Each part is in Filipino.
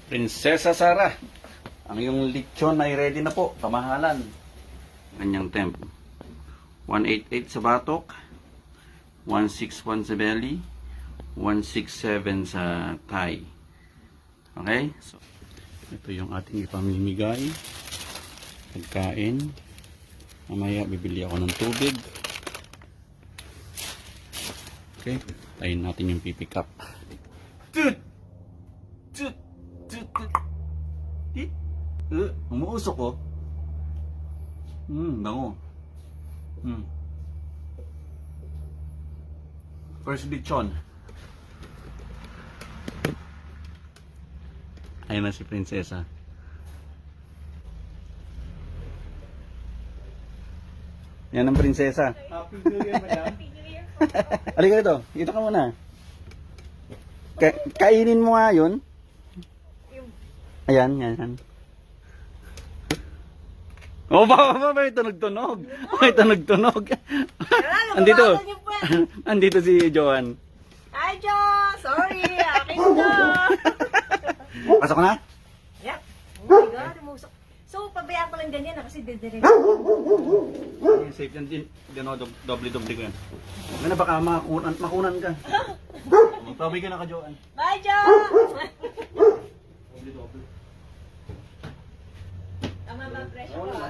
Prinsesa Sara, ang iyong lechon ay ready na po. Kamahalan. Ganyang temp. 188 sa batok, 161 sa belly, 167 sa thigh. Okay? So, ito yung ating ipamimigay. Pagkain. Mamaya bibili ako ng tubig. Okay? Tayin natin yung pipick up. Tut! Tut! Tut! Tut! Umuusok ko. Bango. First lechon. Ayun na si Prinsesa. Yan ang Prinsesa. Happy New Year, madam. Halika dito. Dito ka muna. Kainin mo nga yun. Ayan, yan. Oh, may tunog-tunog. May tunog-tunog. Andito. Andito si Joan. Hi, Jo! Sorry, akin to. Pasok na? Yep. Oh my God, umusok. So, pabayaan ko lang ganyan kasi didirin. Safe yan din. Doble-doble ko yan. Huwag na baka makunan ka. Magpabay ka na ka, Joan. Bye, Jo! Doble-doble. Tama ba, pressure ko?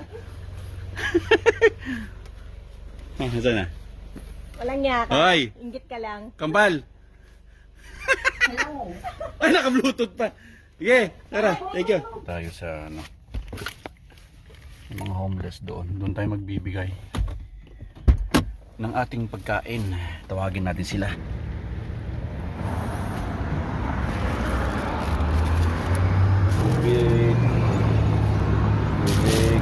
Saan na? Walang niya ka. Hoy! Inggit ka lang. Kambal! Hello. Ay, naka-bluetooth pa. Sige, tara. Thank you. Tayo sa yung mga homeless doon. Doon tayo magbibigay ng ating pagkain. Tawagin natin sila. Tubig. Tubig.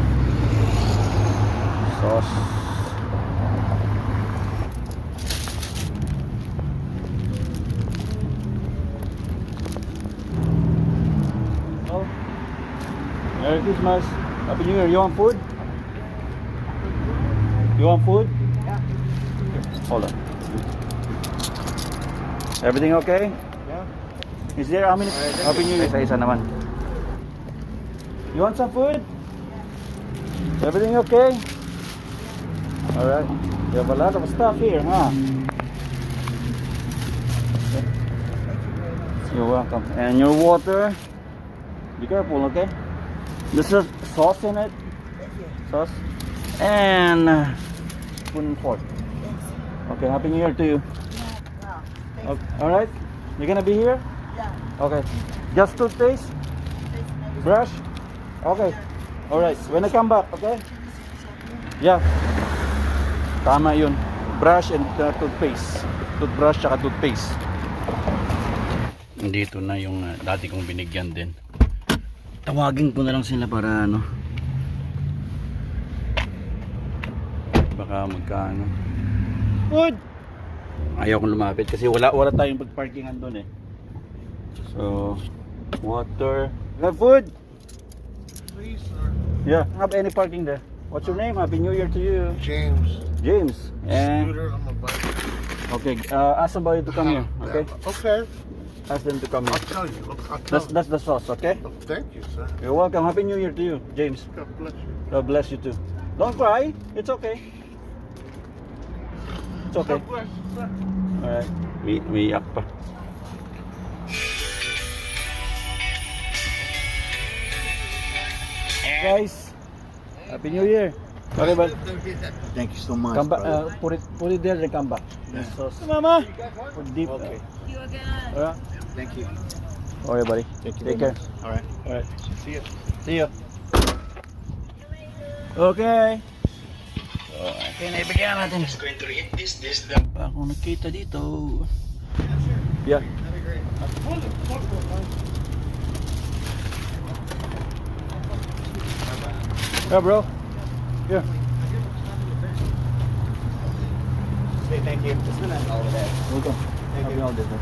Sauce. Oh. Merry Christmas. Happy New Year. You want food? You want food? Yeah. Hold on. Everything okay? Yeah. Is there how many? Happy New Year sa isa naman. You want some food? Everything okay? Alright. You have a lot of stuff here, huh? Okay. You're welcome. And your water. Be careful, okay? This is sauce in it. Sauce. And spoon and fork. Okay, Happy New Year to you. Okay. Alright? You're gonna be here? Yeah. Okay. Just toothpaste? Brush? Okay. Alright. When I come back, okay? Yeah. Tama yun. Brush and toothpaste. Toothbrush tsaka toothpaste. Dito na yung dati kong binigyan din. Tawagin ko na lang sila para ano. Baka magkaano. Food! Ayaw kong lumapit kasi wala tayong pagparkingan doon eh. So, water. You have food? Please, sir. Yeah, have any parking there. What's your name? Happy New Year to you. James. James. And Scooter on the bike. okay, ask somebody to come here. Okay, Okay. ask them to come I'll here. tell you. I'll tell That's the sauce. Okay. you. Thank you, sir. You're welcome. Happy New Year to you, James. God bless you. God bless you too. Don't cry. It's okay. It's okay. God bless you, sir. Alright. Umiiyak pa. Guys, Happy New Year. Okay, but Thank you so much. come back. Put it there and come back. Sauce. Mama. Put deep. Okay. You again. Alright. Thank you. Okay, buddy. Thank you. Take very care. much. All right. Alright. See you. See you. Okay. So, okay, naibigyan natin. Going to eat this. Pa akong nakita dito. Yeah. Yeah, bro. Yeah. Say thank you. All of that. Welcome. Thank Happy you. holidays, bro.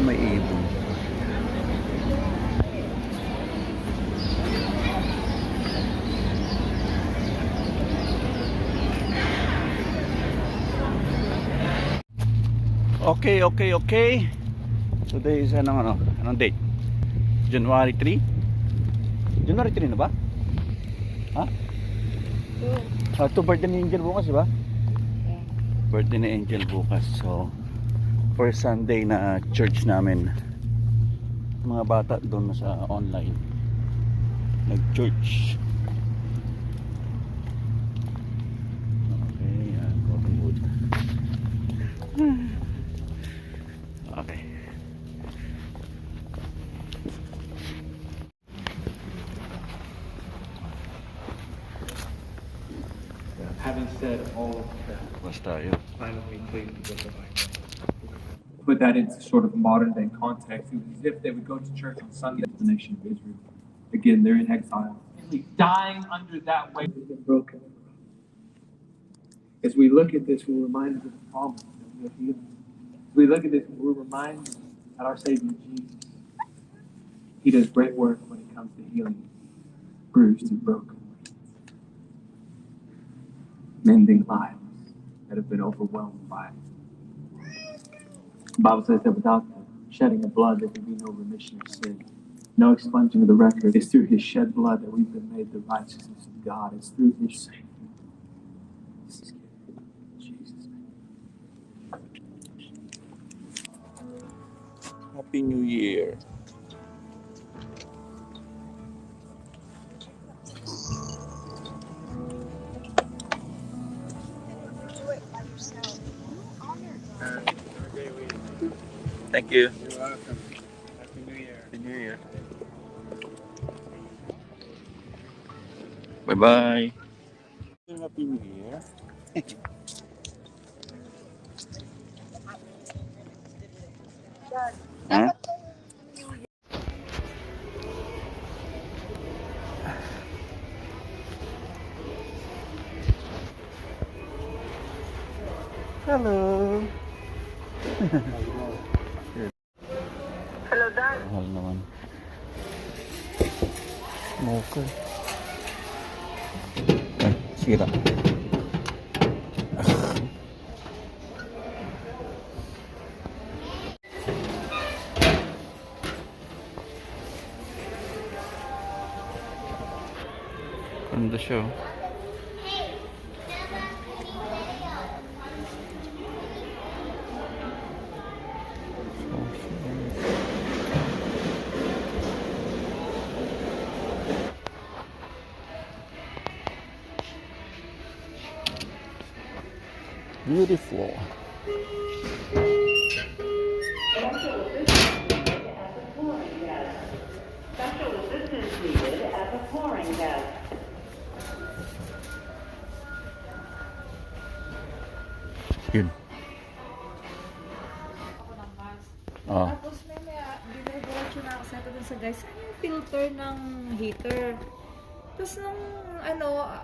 May ibon. Okay. Today is anong date? January 3? January 3 na ba? Ha? Ito birthday ni Angel bukas, di ba? Birthday ni Angel bukas. So, first Sunday na church namin. Mga bata doon na sa online. Nag-church. Okay, yan. Cotton wood. Okay. Having said all of that, Basta yun. finally clean with the Bible. Put that into sort of modern day context, it was as if they would go to church on Sunday, the nation of Israel. Again, they're in exile. Dying under that weight has been broken. As we look at this, we're reminded of the promise that we have healing. As we look at this, we're reminded that our Savior Jesus, He does great work when it comes to healing bruised and broken, mending lives that have been overwhelmed by it. The Bible says that without the shedding of blood, there can be no remission of sin, no expunging of the record. It's through His shed blood that we've been made the righteousness of God. It's through His Jesus. Happy New Year. Thank you. You're welcome. Happy New Year. Happy New Year. Bye-bye. Happy New Year. Huh? Hello. Hello, Dad. Mahal naman. Smoker. Ay, sira. Ganda siya, oh. Beautiful. Special assistance needed at the flooring desk. Yun. Oh. Tapos may diretso na ako sa ito dun sa guys. Ano yung filter ng heater? Tapos nung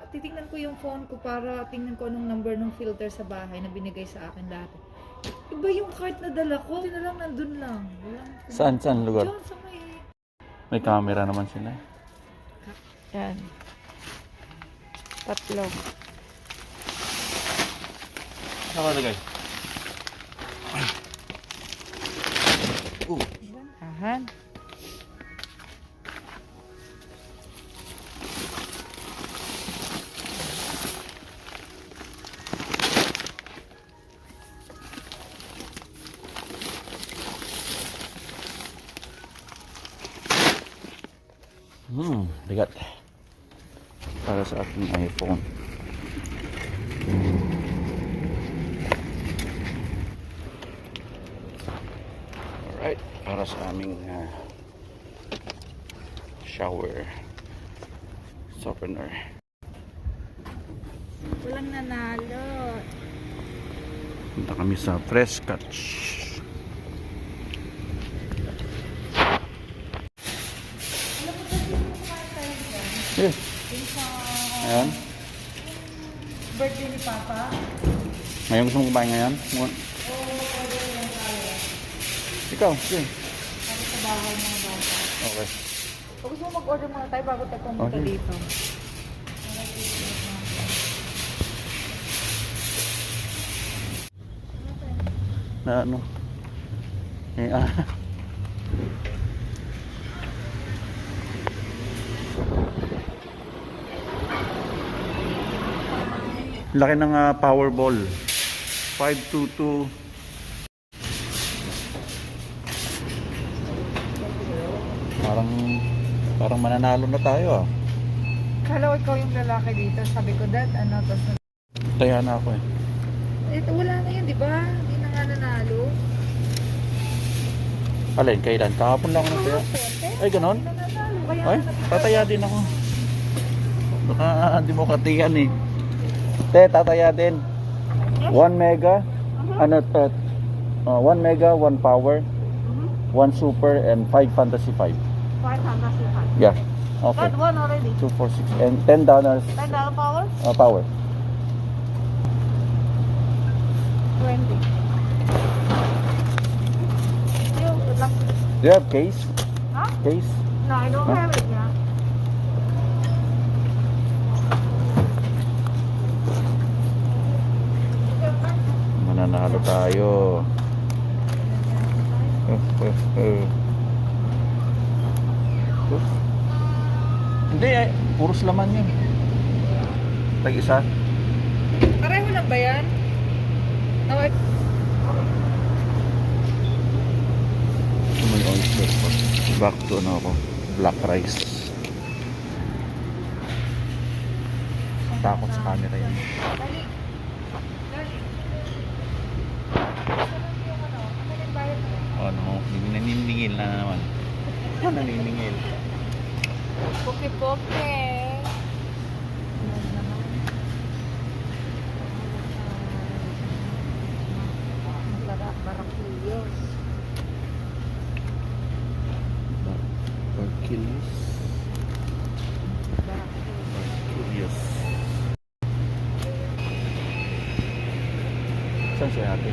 titingnan ko yung phone ko para tingnan ko anong number ng filter sa bahay na binigay sa akin dati. Iba yung card na dala ko. Yun na lang, nandun lang. Saan lugar? Diyan sa may... May camera naman sila. Yan. Tatlo. Nakalagay. Ahan. Bigat. Para sa aking iPhone. Alright. Para sa aming shower softener. Walang nanalo. Punta kami sa Fresh Catch. Yeah. Ayan. Birthday ni Papa. Ngayon gusto mong kumain ngayon? Ikaw, sige. Para sa bahay mga bata. Okay. Pag gusto mo mag-order muna tayo bago tayo pumunta Okay. dito. Na ano? Eh, laki ng Powerball. 522. Parang mananalo na tayo ah. Kala ko ikaw yung lalaki dito. Sabi ko, Dad, ano, tapos Taya na ako eh. ito, wala na yun, di ba? Hindi na nga nanalo. Alin, kailan? Kahapon lang ako nataya. Ay, ganon? Hindi na nanalo. Kaya Ay, tataya din ako. Baka hindi mo katiyan eh. Te, tataya din. 1 mega, 1 mega, 1 power, 1 super, and 5 fantasy 5. 500. Yeah. Okay. But one already. 2, 4, 6, and $10 $10 power? power. 20. You, good luck. Do you have case? Huh? Case? No, I don't Huh? have it, yeah. Mananalo tayo. Hindi eh, puros laman yun. Tag-isa. Pareho lang ba yan? No, May oyster po. Back to ano ako, black rice. Takot sa camera yan. Dali. Dali. Saan yung ano? Ano yung bayad mo? Ano, naniningil na naman. Naniningil. Poke-poke. Ayan naman. Barakillos. Barkilos. Barkilos. Saan siya ate?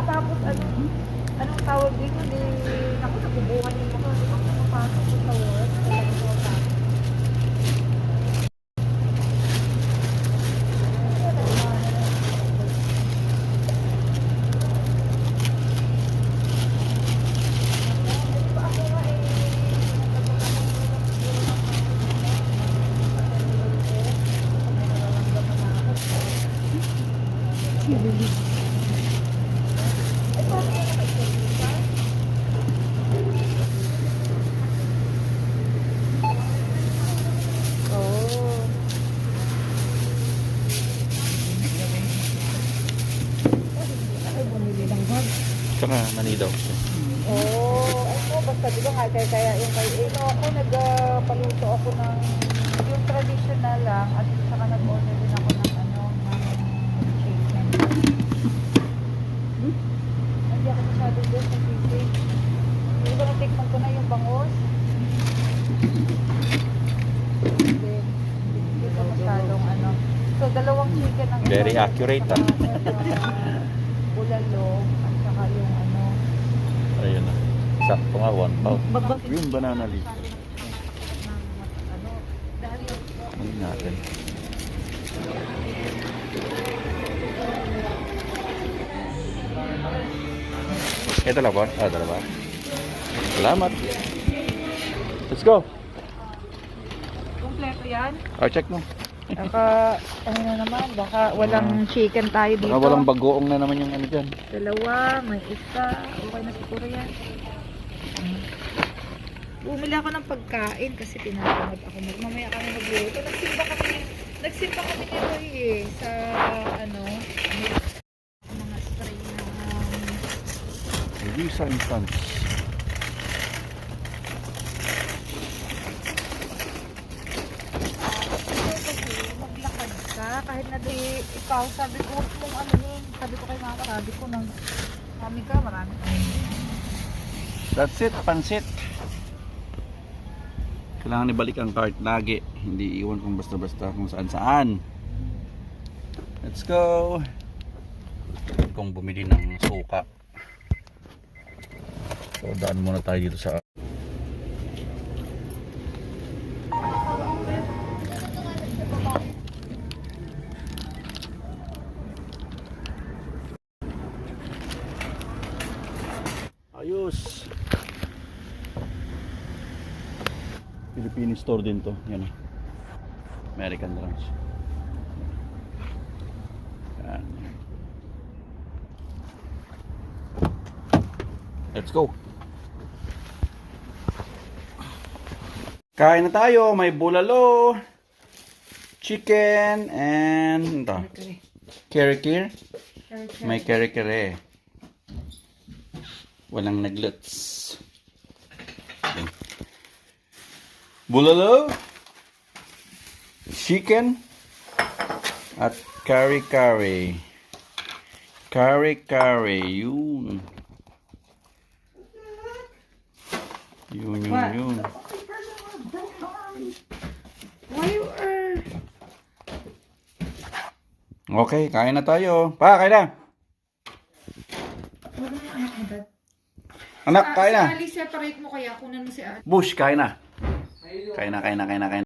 Tapos anong tawag dito? Naku, nakubuhan yung mga papasok ko sa work. Tsaka nanidaw siya. Ano, basta di ba kaya yung kay ako nagpaluto ako ng yung traditional lang at saka nag-order din ako ng ng chicken. Hindi ako masyadong doon sa chicken. Hindi ba natikman ko na yung bangos? Hindi ko masyadong So, dalawang chicken ang Very accurate, ah. Bulalo at saka yung Ayun na. Sakto nga, 1 pound. Yung banana leaf. Ano natin? Ito lang ba? Dalawa. Salamat. Let's go. Kompleto yan? Check mo. Baka, na naman, baka walang chicken tayo dito. Baka walang bagoong na naman yung ano dyan. Dalawa, may isa. Okay na siguro yan. Bumili ako ng pagkain kasi pinapanood ako. Mamaya kami magluto. Nagsimba kami ni Roy sa mga spray na Visa Instance. maglakad ka kahit na ikaw sabi ko huwag mong sabi ko kay mama sabi ko nang mami ka marami That's it, pansit. Kailangan ibalik ang cart lagi. Hindi iwan kung basta-basta kung saan-saan. Let's go. Kung bumili ng suka. So, daan muna tayo dito sa... Ayos! Philippine store din to. Yan. American Ranch. Yan. Let's go! Kain na tayo. May bulalo, chicken, and ito. Kare-kare. May kare-kare. Walang nagluts. Okay. Bulalo, chicken, at kare-kare. Kare-kare. Yun. Yun. Why you are... Okay, kain na tayo. Pa, kain na. Wala na anak mo, Dad. Anak, kain na. Si Ali, separate mo kaya. Kunan mo si Ate. Bush, kain na. Kain na.